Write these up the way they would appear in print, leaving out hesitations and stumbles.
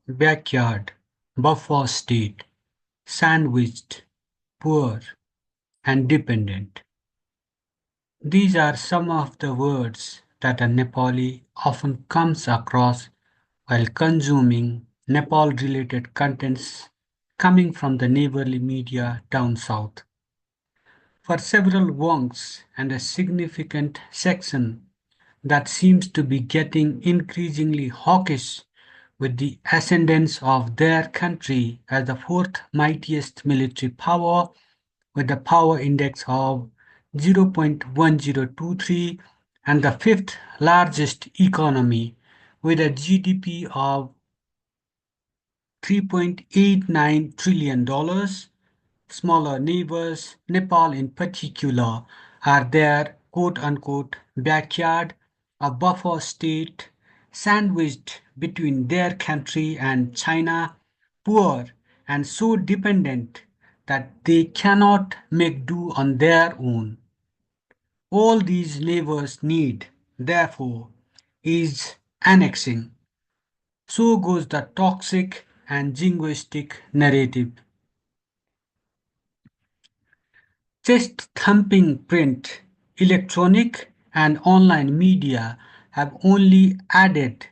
backyard, buffer state, sandwiched, poor, and dependent. These are some of the words that a Nepali often comes across while consuming Nepal-related contents coming from the neighborly media down south. For several wongs and a significant section that seems to be getting increasingly hawkish with the ascendance of their country as the fourth mightiest military power with a power index of 0.1023 and the fifth largest economy with a GDP of $3.89 trillion. Smaller neighbors, Nepal in particular, are their quote-unquote backyard, a buffer state sandwiched between their country and China, poor and so dependent that they cannot make do on their own. All these neighbors need, therefore, is annexing. So goes the toxic and jingoistic narrative. Chest-thumping print, electronic and online media have only added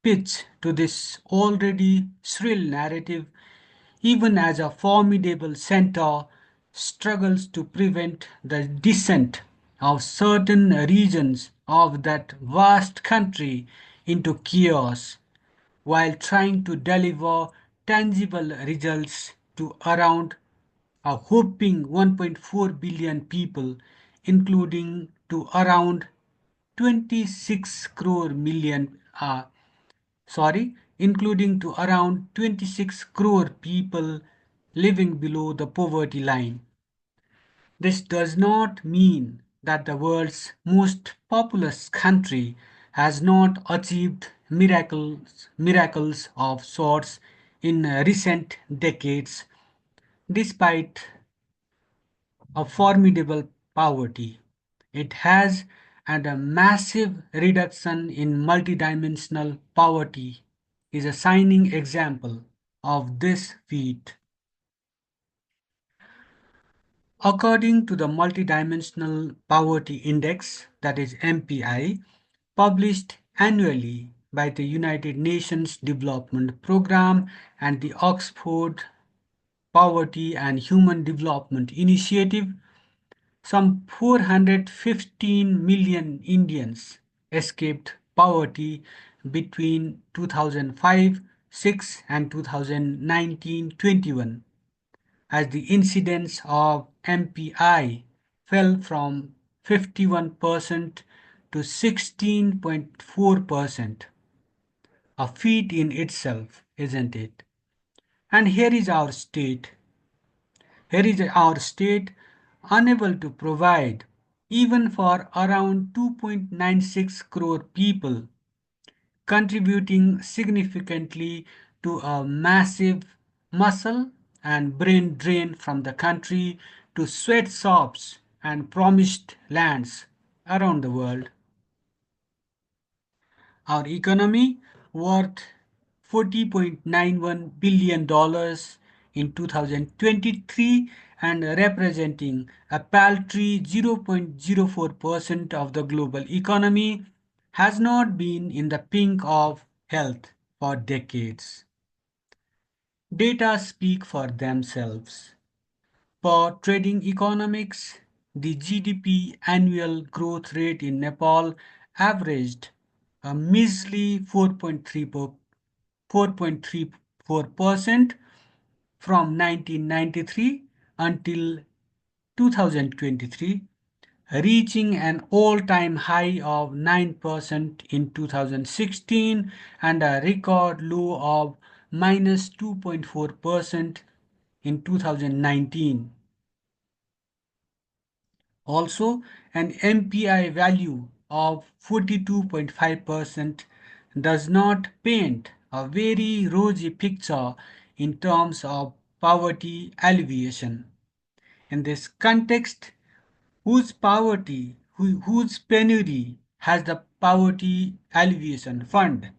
pitch to this already shrill narrative, even as a formidable center struggles to prevent the descent of certain regions of that vast country into chaos, while trying to deliver tangible results to around a whopping 1.4 billion people, including to around 26 crore million, including to around 26 crore people living below the poverty line. This does not mean that the world's most populous country has not achieved miracles of sorts in recent decades, despite a formidable poverty. It has and a massive reduction in multidimensional poverty is a shining example of this feat. According to the Multidimensional Poverty Index, that is MPI, published annually by the United Nations Development Programme and the Oxford Poverty and Human Development Initiative, some 415 million Indians escaped poverty between 2005-6 and 2019-21, as the incidence of MPI fell from 51% to 16.4%. A feat in itself, isn't it? And here is our state unable to provide even for around 2.96 crore people, contributing significantly to a massive muscle and brain drain from the country to sweatshops and promised lands around the world. Our economy worth $40.91 billion in 2023 and representing a paltry 0.04% of the global economy has not been in the pink of health for decades. Data speak for themselves. For trading economics, the GDP annual growth rate in Nepal averaged a measly 4.34% from 1993 until 2023, reaching an all-time high of 9% in 2016 and a record low of minus 2.4% in 2019. Also, an MPI value of 42.5% does not paint a very rosy picture in terms of poverty alleviation. In this context, whose penury has the Poverty Alleviation Fund?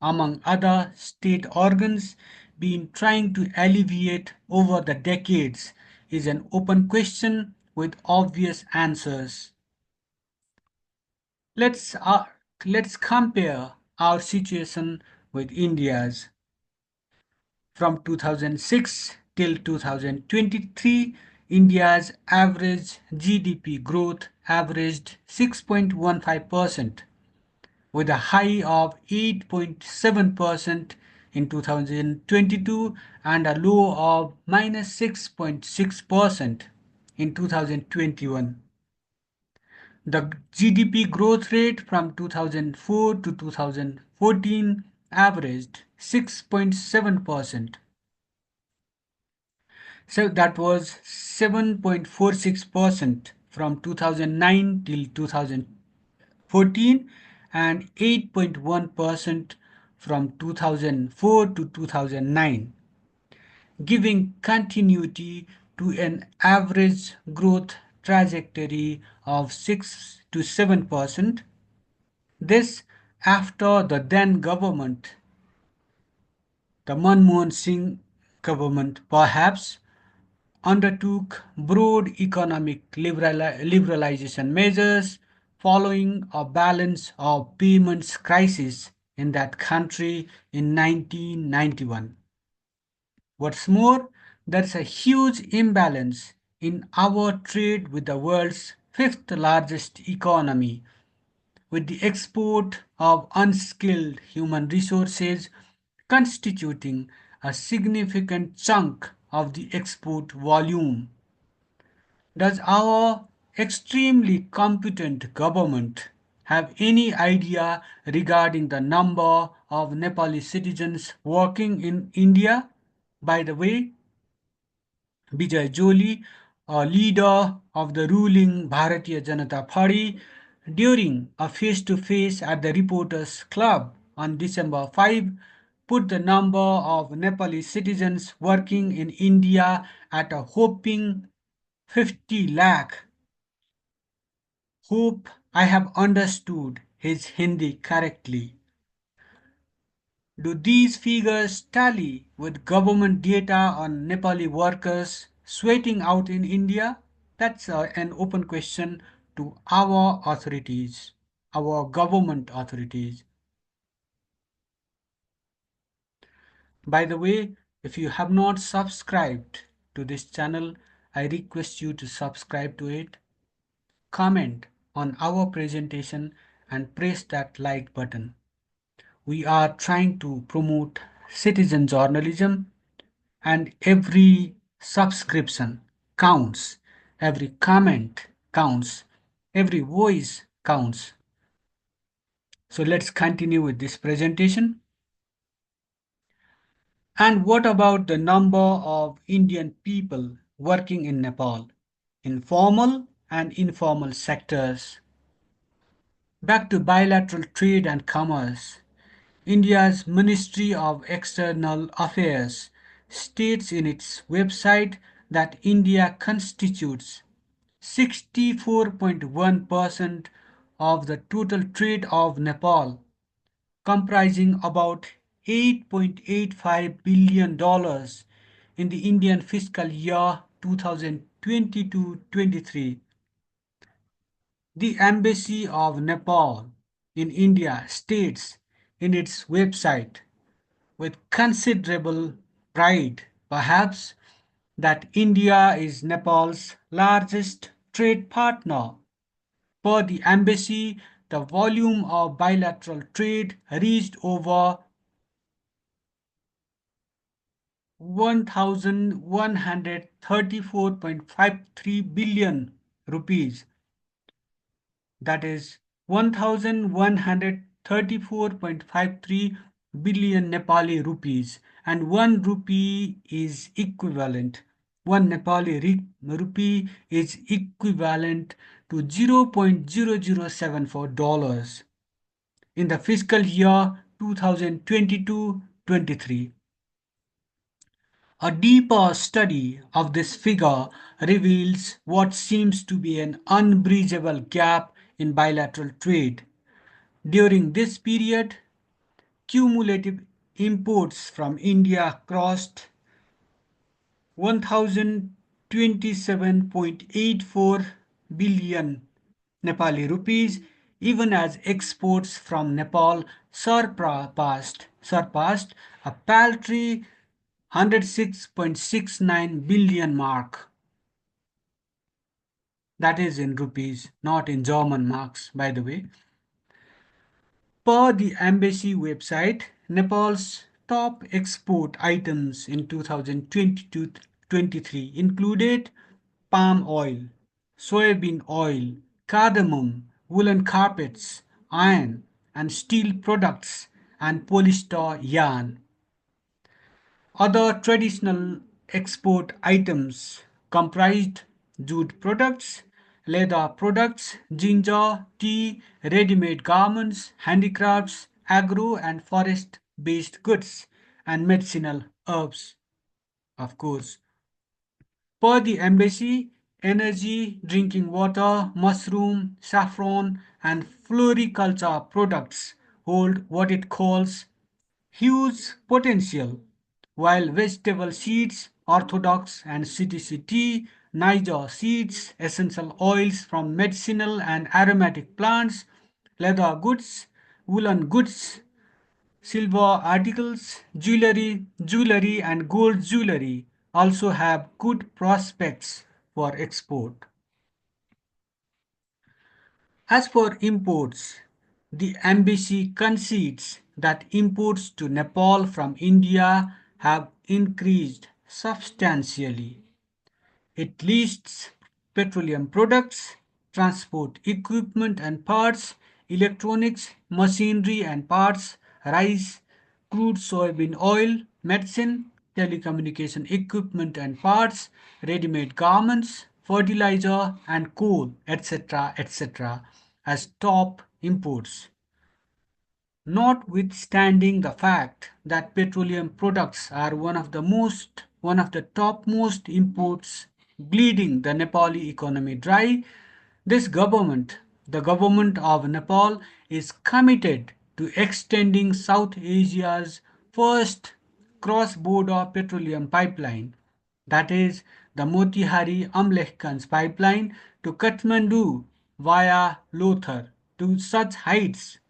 among other state organs, been trying to alleviate over the decades is an open question with obvious answers. Let's, uh, let's compare our situation with India's. From 2006 till 2023, India's average GDP growth averaged 6.15%, with a high of 8.7% in 2022 and a low of minus 6.6% in 2021. The GDP growth rate from 2004 to 2014 averaged 6.7%. So that was 7.46% from 2009 till 2014 and 8.1% from 2004 to 2009, giving continuity to an average growth trajectory of 6 to 7%. This after the then government, the Manmohan Singh government, perhaps undertook broad economic liberalization measures following a balance of payments crisis in that country in 1991. What's more, there's a huge imbalance in our trade with the world's fifth largest economy, with the export of unskilled human resources constituting a significant chunk of the export volume. Does our extremely competent government have any idea regarding the number of Nepali citizens working in India? By the way, Bijay Joly, a leader of the ruling Bharatiya Janata Party, during a face-to-face at the Reporters Club on December 5, put the number of Nepali citizens working in India at a whopping 50 lakh. Hope I have understood his Hindi correctly. Do these figures tally with government data on Nepali workers sweating out in India? That's an open question to our authorities, our government authorities. By the way, if you have not subscribed to this channel, I request you to subscribe to it, comment on our presentation and press that like button. We are trying to promote citizen journalism, and every subscription counts, every comment counts, every voice counts. So let's continue with this presentation. And what about the number of Indian people working in Nepal, in formal and informal sectors? Back to bilateral trade and commerce. India's Ministry of External Affairs states in its website that India constitutes 64.1% of the total trade of Nepal, comprising about $8.85 billion in the Indian fiscal year 2022-23. The Embassy of Nepal in India states in its website with considerable pride, perhaps, that India is Nepal's largest trade partner. Per the embassy, the volume of bilateral trade reached over 1,134.53 billion rupees, that is 1,134.53 billion Nepali rupees, and 1 rupee is equivalent. 1 Nepali rupee is equivalent to $0.0074 in the fiscal year 2022-23. A deeper study of this figure reveals what seems to be an unbridgeable gap in bilateral trade. During this period, cumulative imports from India crossed 1027.84 billion Nepali rupees, even as exports from Nepal surpassed a paltry 106.69 billion mark. That is in rupees, not in German marks, by the way. Per the embassy website, Nepal's top export items in 2022-23 included palm oil, soybean oil, cardamom, woolen carpets, iron and steel products, and polyester yarn. Other traditional export items comprised jute products, leather products, ginger, tea, ready-made garments, handicrafts, agro and forest-based goods, and medicinal herbs, of course. Per the embassy, energy, drinking water, mushroom, saffron, and floriculture products hold what it calls huge potential, while vegetable seeds, orthodox and CTC tea, niger seeds, essential oils from medicinal and aromatic plants, leather goods, woolen goods, silver articles, jewellery and gold jewellery also have good prospects for export. As for imports, the embassy concedes that imports to Nepal from India have increased substantially. It lists petroleum products, transport equipment and parts, electronics, machinery and parts, rice, crude soybean oil, medicine, telecommunication equipment and parts, ready-made garments, fertilizer and coal, etc., as top imports. Notwithstanding the fact that petroleum products are one of the topmost imports bleeding the Nepali economy dry, this government, the government of Nepal, is committed to extending South Asia's first cross-border petroleum pipeline, that is the Motihari-Amlekhgunj pipeline to Kathmandu via Lothar to such heights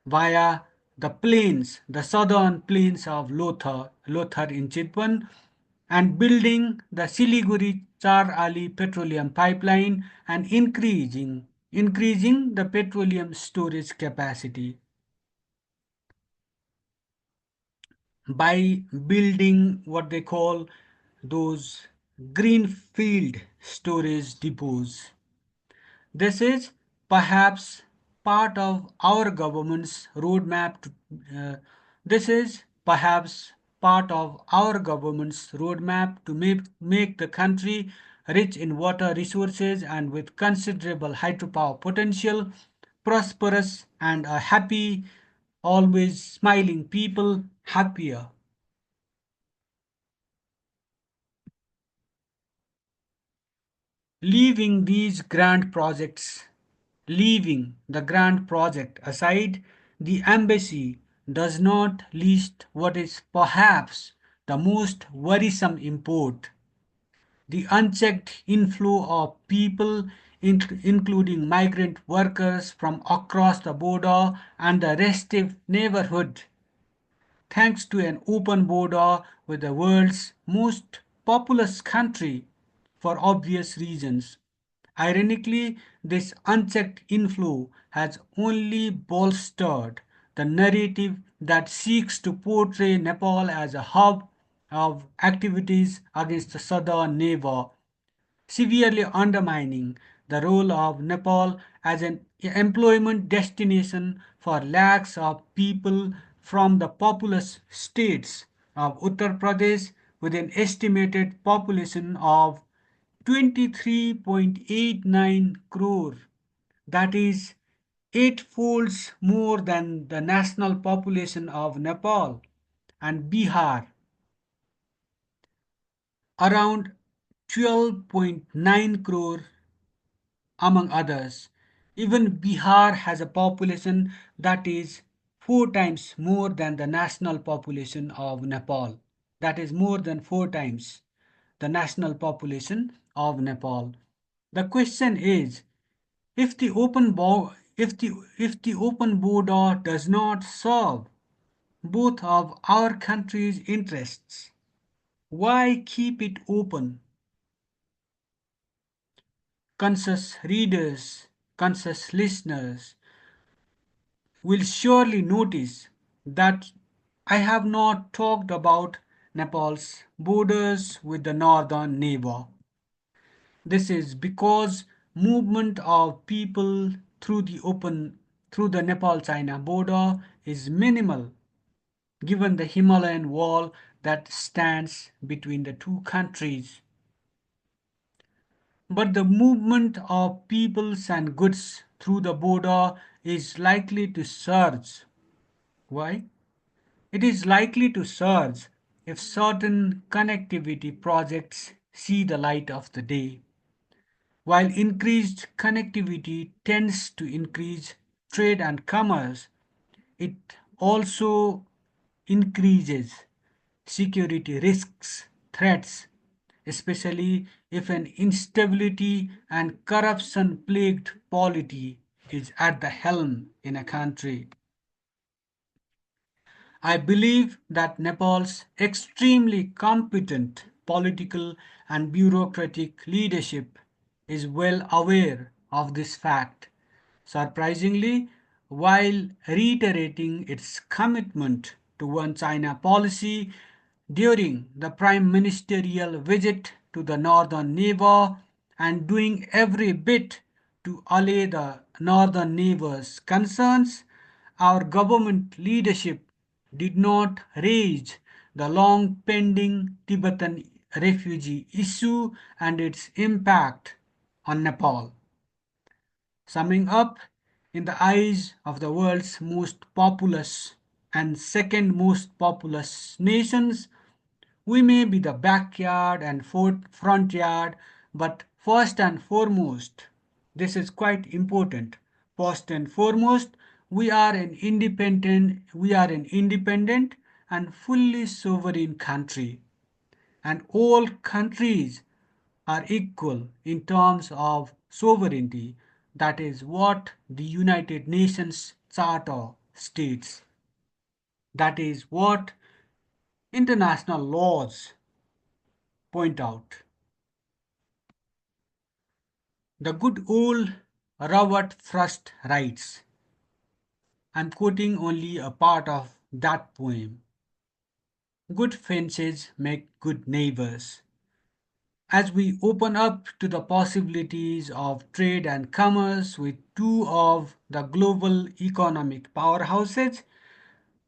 via the plains, the southern plains of Lothar in Chitwan, and building the Siliguri-Charali petroleum pipeline and increasing the petroleum storage capacity by building what they call those greenfield storage depots. This is perhaps part of our government's roadmap to, this is perhaps part of our government's roadmap to make the country rich in water resources and with considerable hydropower potential, prosperous and a happy, always smiling people happier. Leaving these grand projects, leaving the grand project aside, the embassy does not list what is perhaps the most worrisome import: the unchecked inflow of people, including migrant workers from across the border and the restive neighborhood. Thanks to an open border with the world's most populous country for obvious reasons. Ironically, this unchecked inflow has only bolstered the narrative that seeks to portray Nepal as a hub of activities against the southern neighbor, severely undermining the role of Nepal as an employment destination for lakhs of people from the populous states of Uttar Pradesh with an estimated population of 23.89 crore, that is 8 folds more than the national population of Nepal, and Bihar, around 12.9 crore among others. Even Bihar has a population that is 4 times more than the national population of Nepal. That is more than 4 times the national population of Nepal. The question is, if the open border does not serve both of our countries' interests, why keep it open? Conscious readers, conscious listeners will surely notice that I have not talked about Nepal's borders with the northern neighbor. This is because movement of people through the Nepal-China border is minimal given the Himalayan wall that stands between the two countries. But the movement of peoples and goods through the border is likely to surge. Why? It is likely to surge if certain connectivity projects see the light of the day. While increased connectivity tends to increase trade and commerce, it also increases security risks, threats, especially if an instability and corruption plagued polity is at the helm in a country. I believe that Nepal's extremely competent political and bureaucratic leadership is well aware of this fact. Surprisingly, while reiterating its commitment to One China policy during the Prime Ministerial visit to the northern neighbor and doing every bit to allay the northern neighbor's concerns, our government leadership did not raise the long pending Tibetan refugee issue and its impact on Nepal. Summing up, in the eyes of the world's most populous and second most populous nations, we may be the backyard and front yard, but first and foremost, this is quite important. First and foremost, we are an independent and fully sovereign country, and all countries are equal in terms of sovereignty. That is what the United Nations Charter states. That is what international laws point out. The good old Robert Frost writes, I'm quoting only a part of that poem. Good fences make good neighbors. As we open up to the possibilities of trade and commerce with two of the global economic powerhouses,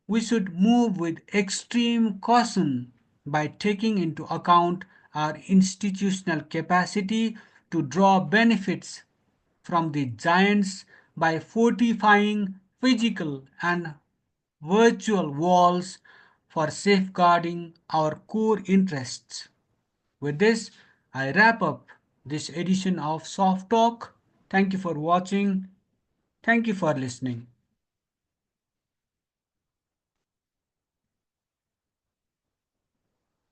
we should move with extreme caution by taking into account our institutional capacity to draw benefits from the giants by fortifying physical and virtual walls for safeguarding our core interests. With this, I wrap up this edition of Soft Talk. Thank you for watching. Thank you for listening.